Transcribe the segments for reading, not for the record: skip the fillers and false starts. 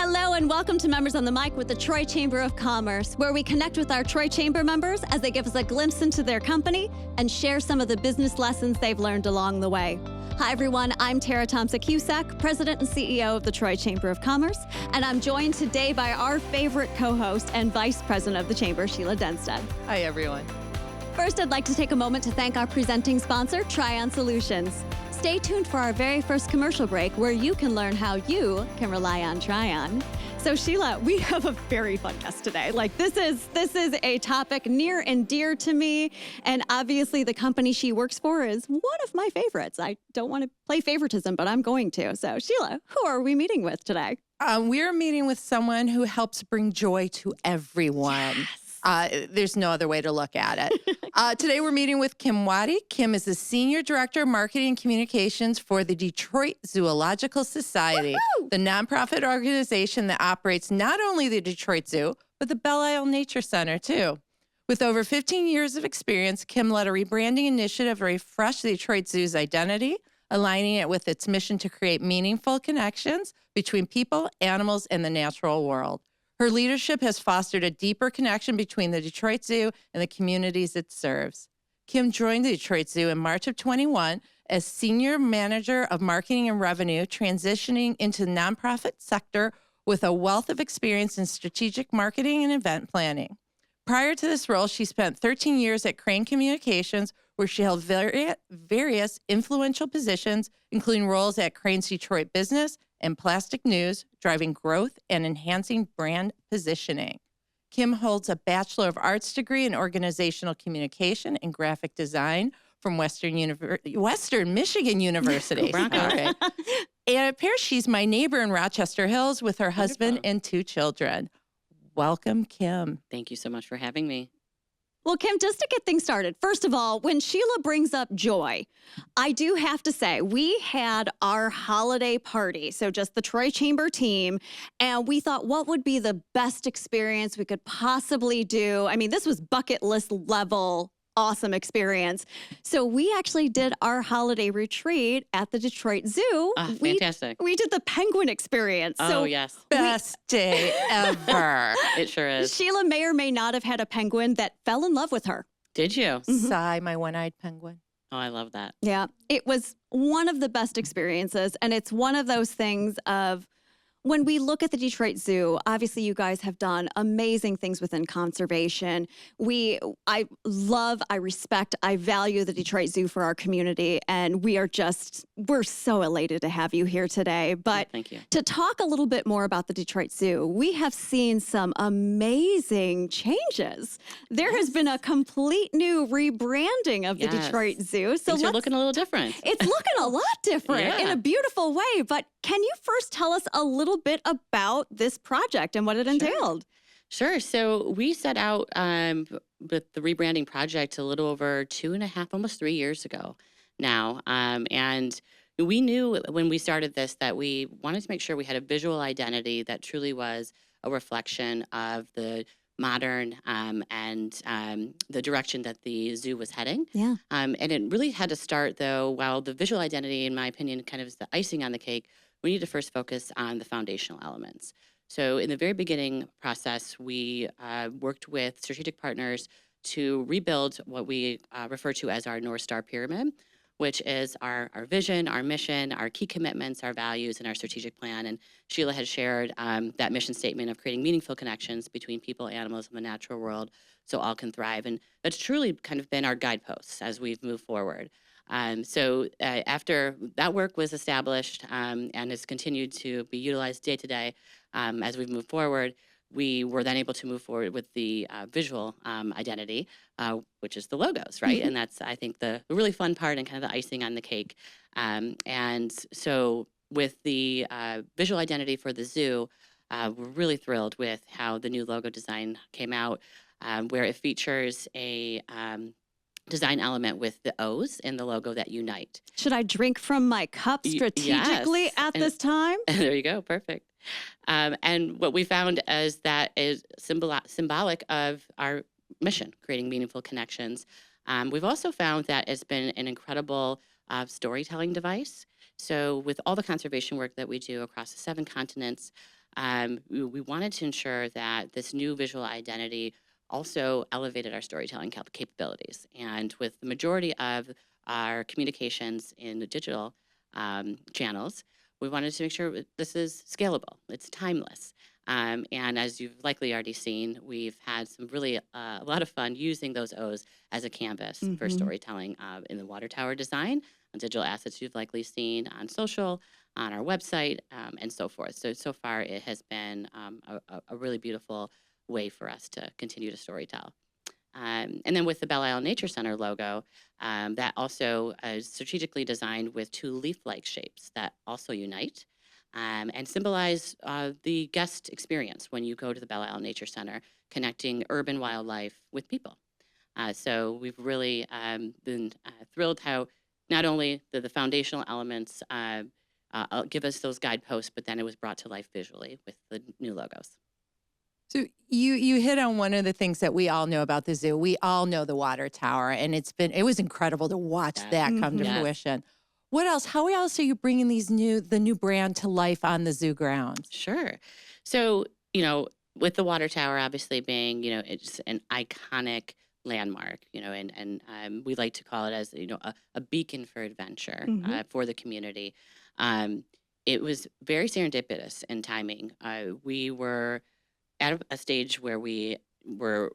Hello and welcome to Members on the Mic with the Troy Chamber of Commerce, where we connect with our Troy Chamber members as they give us a glimpse into their company and share some of the business lessons they've learned along the way. Hi everyone, I'm Tara Thompson-Cusack, President and CEO of the Troy Chamber of Commerce, and I'm joined today by our favorite co-host and Vice President of the Chamber, Sheila Denstead. Hi everyone. First, I'd like to take a moment to thank our presenting sponsor, Trion Solutions. Stay tuned for our very first commercial break where you can learn how you can rely on Trion. So Sheila, we have a very fun guest today. This is a topic near and dear to me. And obviously the company she works for is one of my favorites. I don't want to play favoritism, but I'm going to. So Sheila, who are we meeting with today? We're meeting with someone who helps bring joy to everyone. Yes. There's no other way to look at it. Today we're meeting with Kim Waatti. Kim is the Senior Director of Marketing and Communications for the Detroit Zoological Society, Woo-hoo! the nonprofit organization that operates not only the Detroit Zoo, but the Belle Isle Nature Center too. With over 15 years of experience, Kim led a rebranding initiative to refresh the Detroit Zoo's identity, aligning it with its mission to create meaningful connections between people, animals, and the natural world. Her leadership has fostered a deeper connection between the Detroit Zoo and the communities it serves. Kim joined the Detroit Zoo in March of 21 as Senior Manager of Marketing and Revenue, transitioning into the nonprofit sector with a wealth of experience in strategic marketing and event planning. Prior to this role, she spent 13 years at Crane Communications, where she held various influential positions, including roles at Crane's Detroit Business and Plastic News, driving growth and enhancing brand positioning. Kim holds a Bachelor of Arts degree in Organizational Communication and Graphic Design from Western Michigan University. All right. And it appears she's my neighbor in Rochester Hills with her husband and 2 children. Welcome, Kim. Thank you so much for having me. Well, Kim, just to get things started, first of all, when Sheila brings up joy, I do have to say we had our holiday party, so just the Troy Chamber team, and we thought what would be the best experience we could possibly do. I mean, this was bucket list level awesome experience. So we actually did our holiday retreat at the Detroit Zoo. Fantastic. We did the penguin experience. Oh, yes. Best day ever. It sure is. Sheila may or may not have had a penguin that fell in love with her. Did you? Sigh, my one-eyed penguin. Oh, I love that. Yeah, it was one of the best experiences. And it's one of those things of when we look at the Detroit Zoo, obviously you guys have done amazing things within conservation. I respect, I value the Detroit Zoo for our community. And we're so elated to have you here today. But Thank you. to talk a little bit more about the Detroit Zoo, we have seen some amazing changes. There has been a complete new rebranding of the Detroit Zoo. So Things are looking a little different. It's looking a lot different in a beautiful way. But can you first tell us a little bit about this project and what it entailed? Sure. So we set out with the rebranding project a little over 2.5, almost 3 years ago now. And we knew when we started this that we wanted to make sure we had a visual identity that truly was a reflection of the modern and the direction that the zoo was heading. Yeah. And it really had to start, though, while the visual identity, in my opinion, kind of is the icing on the cake, we need to first focus on the foundational elements. So in the very beginning process, we worked with strategic partners to rebuild what we refer to as our North Star Pyramid, which is our vision, our mission, our key commitments, our values, and our strategic plan. And Sheila had shared that mission statement of creating meaningful connections between people, animals, and the natural world so all can thrive. And that's truly kind of been our guideposts as we've moved forward. So after that work was established and has continued to be utilized day to day as we've moved forward, we were then able to move forward with the visual identity, which is the logos, right? And that's, I think, the really fun part and kind of the icing on the cake. And so with the visual identity for the zoo, we're really thrilled with how the new logo design came out, where it features a design element with the O's in the logo that unite. Should I drink from my cup strategically at this time? There you go. Perfect. And what we found is that is symbolic of our mission, creating meaningful connections. We've also found that it's been an incredible storytelling device. So with all the conservation work that we do across the 7 continents, we wanted to ensure that this new visual identity also elevated our storytelling capabilities. And with the majority of our communications in the digital channels, we wanted to make sure this is scalable, it's timeless. And as you've likely already seen, we've had some really a lot of fun using those O's as a canvas for storytelling in the water tower design, on digital assets you've likely seen on social, on our website, and so forth. So far, it has been a really beautiful way for us to continue to storytell. And then with the Belle Isle Nature Center logo, that also is strategically designed with two leaf-like shapes that also unite and symbolize the guest experience when you go to the Belle Isle Nature Center, connecting urban wildlife with people. So we've really been thrilled how not only the foundational elements give us those guideposts, but then it was brought to life visually with the new logos. So you hit on one of the things that we all know about the zoo. We all know the water tower, and it was incredible to watch that come to fruition. What else? How else are you bringing the new brand to life on the zoo grounds? Sure. So, with the water tower obviously being, it's an iconic landmark, and we like to call it as, a beacon for adventure for the community. It was very serendipitous in timing. We were at a stage where we were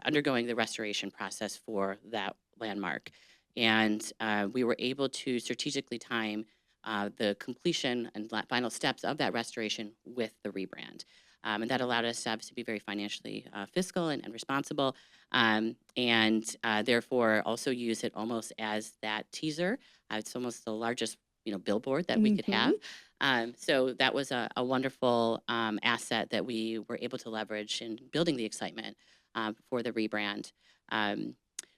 undergoing the restoration process for that landmark. And we were able to strategically time the completion and final steps of that restoration with the rebrand. And that allowed us to obviously be very financially fiscal and responsible, and therefore also use it almost as that teaser. It's almost the largest billboard that we could have. So that was a wonderful asset that we were able to leverage in building the excitement for the rebrand.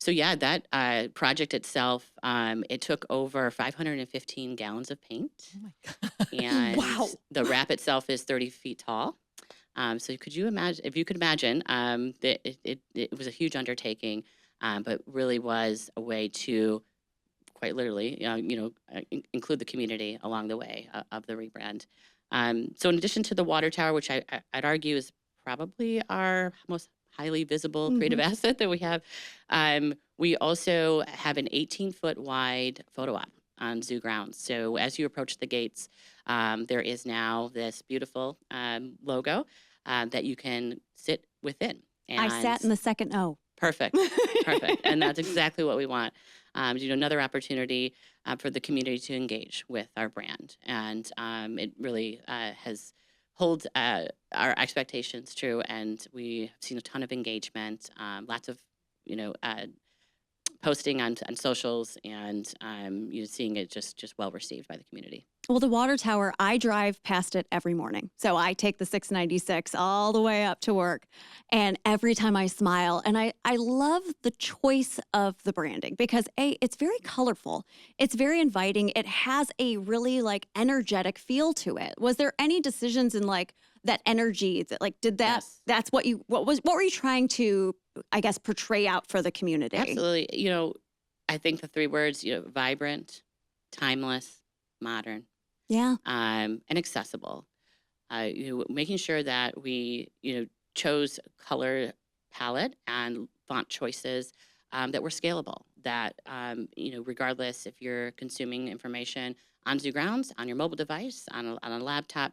So yeah, that project itself, it took over 515 gallons of paint. Oh my God. And wow. The wrap itself is 30 feet tall. So could you imagine, if you could imagine, that it was a huge undertaking, but really was a way to quite literally, include the community along the way of the rebrand. So in addition to the water tower, which I'd argue is probably our most highly visible creative asset that we have, we also have an 18-foot wide photo op on zoo grounds. So as you approach the gates, there is now this beautiful logo that you can sit within. And I sat in the second O. Perfect. And that's exactly what we want. Another opportunity for the community to engage with our brand. And it really has held our expectations true. And we've seen a ton of engagement, lots of, posting on socials, and seeing it just well received by the community. Well, the water tower, I drive past it every morning. So I take the 696 all the way up to work. And every time I smile, and I love the choice of the branding because it's very colorful. It's very inviting. It has a really energetic feel to it. Was there any decisions in that energy that did that? Yes. That's what were you trying to, I guess, portray out for the community? Absolutely. I think the three words, vibrant, timeless, modern. Yeah. And accessible. Making sure that we, chose color palette and font choices that were scalable. That, regardless if you're consuming information on zoo grounds, on your mobile device, on a laptop,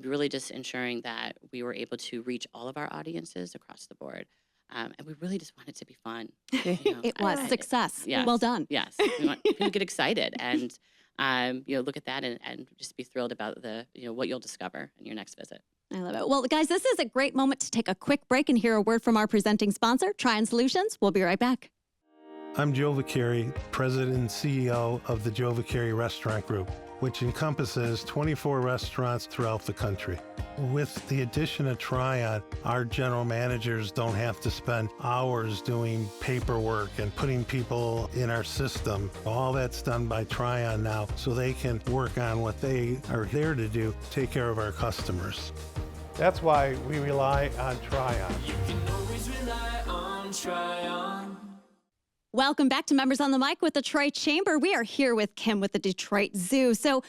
really just ensuring that we were able to reach all of our audiences across the board. And we really just want it to be fun. It was success. Yes, well done. Yes. We want people to get excited and look at that and just be thrilled about what you'll discover in your next visit. I love it. Well, guys, this is a great moment to take a quick break and hear a word from our presenting sponsor, Trion Solutions. We'll be right back. I'm Joe Vaccari, President and CEO of the Joe Vaccari Restaurant Group, which encompasses 24 restaurants throughout the country. With the addition of Trion, our general managers don't have to spend hours doing paperwork and putting people in our system. All that's done by Trion now, so they can work on what they are there to do, take care of our customers. That's why we rely on Trion. You can always rely on Trion. Welcome back to Members on the Mic with the Troy Chamber. We are here with Kim with the Detroit Zoo. So,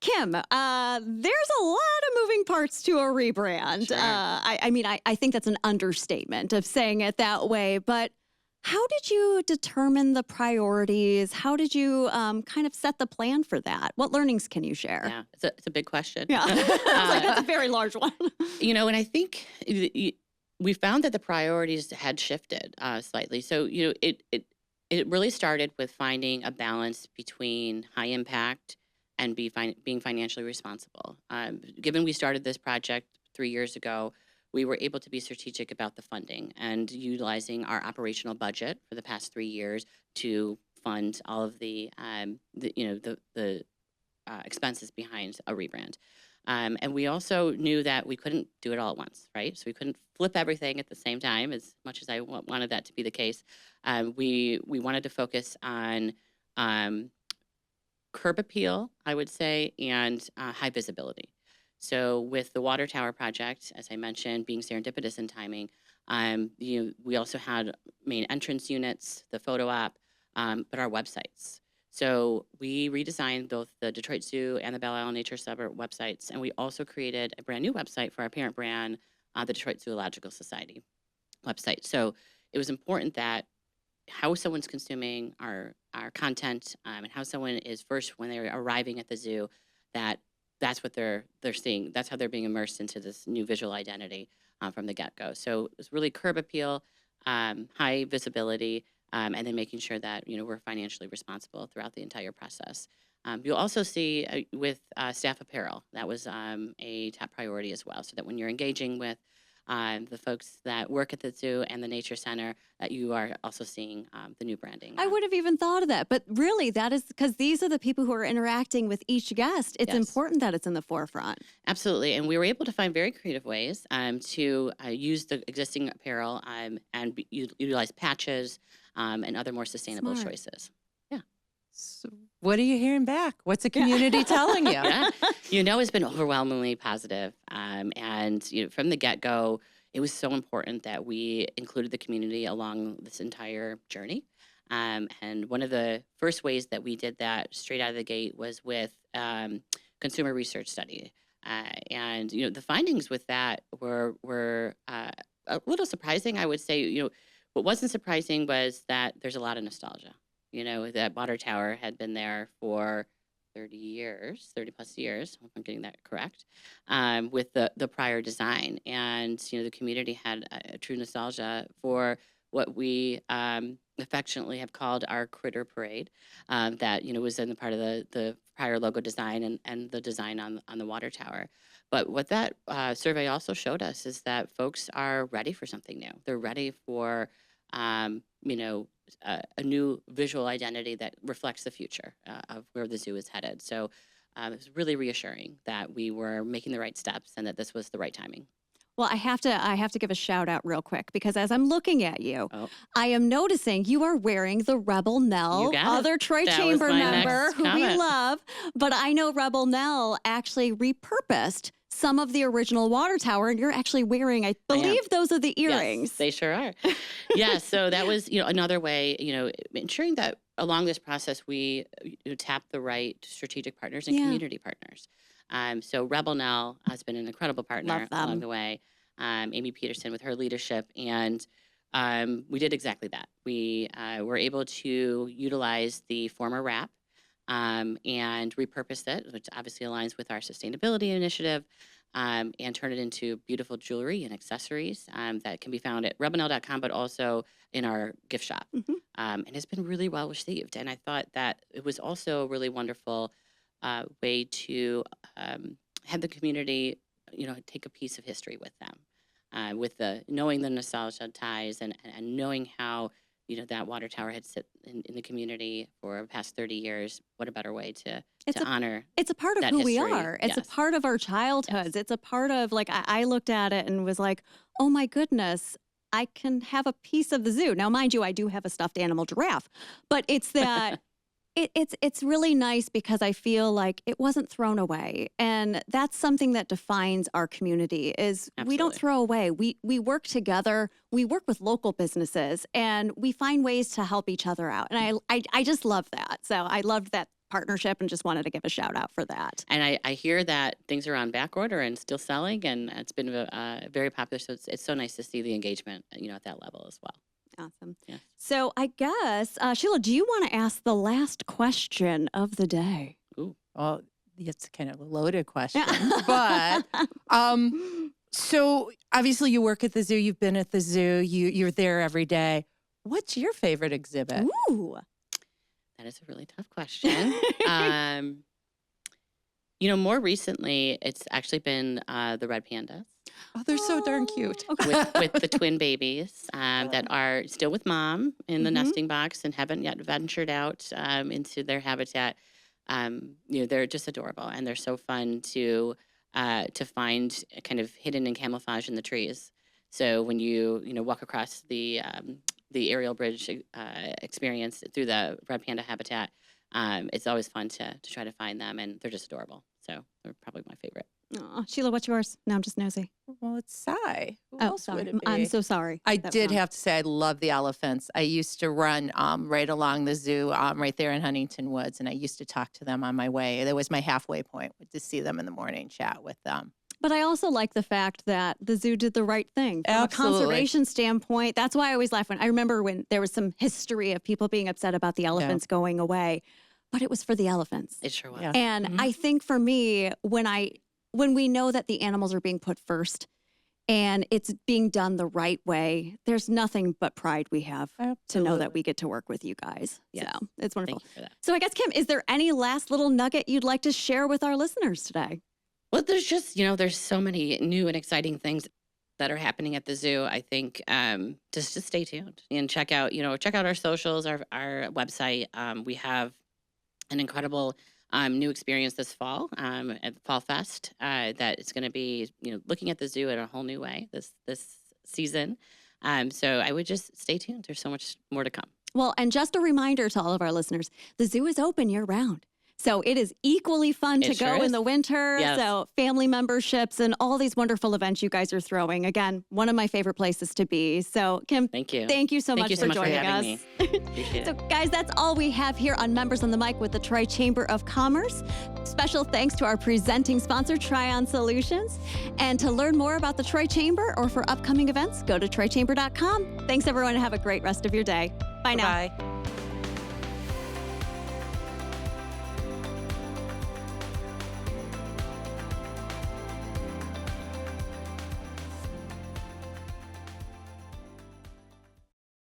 Kim, there's a lot of moving parts to a rebrand. Sure. I think that's an understatement of saying it that way. But how did you determine the priorities? How did you kind of set the plan for that? What learnings can you share? Yeah, it's a big question. Yeah, that's a very large one. And I think we found that the priorities had shifted slightly. So, it really started with finding a balance between high impact and being financially responsible. Given we started this project 3 years ago, we were able to be strategic about the funding and utilizing our operational budget for the past 3 years to fund all of the expenses behind a rebrand. And we also knew that we couldn't do it all at once, right? So we couldn't flip everything at the same time, as much as I wanted that to be the case. We wanted to focus on curb appeal, I would say, and high visibility. So with the water tower project, as I mentioned, being serendipitous in timing, we also had main entrance units, the photo op, but our websites. So we redesigned both the Detroit Zoo and the Belle Isle Nature Center websites, and we also created a brand new website for our parent brand, the Detroit Zoological Society website. So it was important that how someone's consuming our content and how someone is first when they're arriving at the zoo, that's what they're seeing. That's how they're being immersed into this new visual identity from the get-go. So it was really curb appeal, high visibility, and then making sure that we're financially responsible throughout the entire process. You'll also see with staff apparel, that was a top priority as well, so that when you're engaging with the folks that work at the zoo and the nature center, that you are also seeing the new branding. I would have even thought of that, but really that is because these are the people who are interacting with each guest. It's important that it's in the forefront. Absolutely, and we were able to find very creative ways to use the existing apparel and utilize patches and other more sustainable choices. Yeah. So what are you hearing back? What's the community telling you? Yeah. It's been overwhelmingly positive. And from the get-go, it was so important that we included the community along this entire journey. And one of the first ways that we did that straight out of the gate was with consumer research study. And the findings with that were a little surprising, I would say. What wasn't surprising was that there's a lot of nostalgia. That water tower had been there for 30 plus years, I hope I'm getting that correct, with the prior design. And, the community had a true nostalgia for what we affectionately have called our critter parade, that, was in the part of the prior logo design and the design on the water tower. But what that survey also showed us is that folks are ready for something new. They're ready for, a new visual identity that reflects the future of where the zoo is headed. So it was really reassuring that we were making the right steps and that this was the right timing. Well, I have to give a shout out real quick because as I'm looking at you, I am noticing you are wearing the Rebel Nell, other Troy Chamber member who we love. But I know Rebel Nell actually repurposed some of the original water tower, and you're actually wearing, I believe those are the earrings. Yes, they sure are. So that was, another way, ensuring that along this process, we tap the right strategic partners and community partners. So Rebel Nell has been an incredible partner along the way. Amy Peterson with her leadership, and we did exactly that. We were able to utilize the former wrap and repurpose it, which obviously aligns with our sustainability initiative, and turn it into beautiful jewelry and accessories that can be found at rebelnell.com, but also in our gift shop. And it's been really well received. And I thought that it was also a really wonderful way to have the community, take a piece of history with them, with knowing the nostalgia ties and knowing how that water tower had sit in the community for the past 30 years. What a better way to honor. It's a part of who we are. It's a part of our childhoods. It's a part of, I looked at it and was like, oh my goodness, I can have a piece of the zoo. Now, mind you, I do have a stuffed animal giraffe, but it's that It's really nice because I feel like it wasn't thrown away. And that's something that defines our community is we don't Absolutely. throw away. We work together. We work with local businesses and we find ways to help each other out. And I just love that. So I loved that partnership and just wanted to give a shout out for that. And I hear that things are on back order and still selling, and it's been very popular. So it's so nice to see the engagement, at that level as well. Awesome. Yeah. So I guess, Sheila, do you want to ask the last question of the day? Ooh. Well, it's kind of a loaded question, but so obviously you work at the zoo. You've been at the zoo. You're there every day. What's your favorite exhibit? Ooh. That is a really tough question. More recently, it's actually been the red pandas. Oh, they're so darn cute. with the twin babies that are still with mom in the nesting box and haven't yet ventured out into their habitat. They're just adorable, and they're so fun to find kind of hidden in camouflage in the trees. So when you walk across the aerial bridge experience through the red panda habitat, it's always fun to try to find them, and they're just adorable. So they're probably my favorite. Aw, Sheila, what's yours? No, I'm just nosy. Well, it's Sai. Who Oh, else sorry. would it be? I'm so sorry. I That was did wrong. have to say I love the elephants. I used to run right along the zoo, right there in Huntington Woods, and I used to talk to them on my way. That was my halfway point, to see them in the morning, chat with them. But I also like the fact that the zoo did the right thing. From Absolutely. a conservation standpoint, that's why I always laugh I remember when there was some history of people being upset about the elephants going away, but it was for the elephants. It sure was. Yeah. And I think for me, when we know that the animals are being put first and it's being done the right way, there's nothing but pride we have to know Absolutely. that we get to work with you guys. Yes. So it's wonderful. Thank you for that. So I guess, Kim, is there any last little nugget you'd like to share with our listeners today? Well, there's just, there's so many new and exciting things that are happening at the zoo. I think just to stay tuned and check out our socials, our website. We have an incredible new experience this fall at the Fall Fest that it's going to be, looking at the zoo in a whole new way this season. So I would just stay tuned. There's so much more to come. Well, and just a reminder to all of our listeners, the zoo is open year round. So it is equally fun to It sure go in is. the winter. Yes. So family memberships and all these wonderful events you guys are throwing. Again, one of my favorite places to be. So Kim, Thank you. thank you so Thank much you so for much for joining having us. me. Appreciate So it. guys, that's all we have here on Members on the Mic with the Troy Chamber of Commerce. Special thanks to our presenting sponsor, Trion Solutions. And to learn more about the Troy Chamber or for upcoming events, go to troychamber.com. Thanks everyone and have a great rest of your day. Bye now. Bye.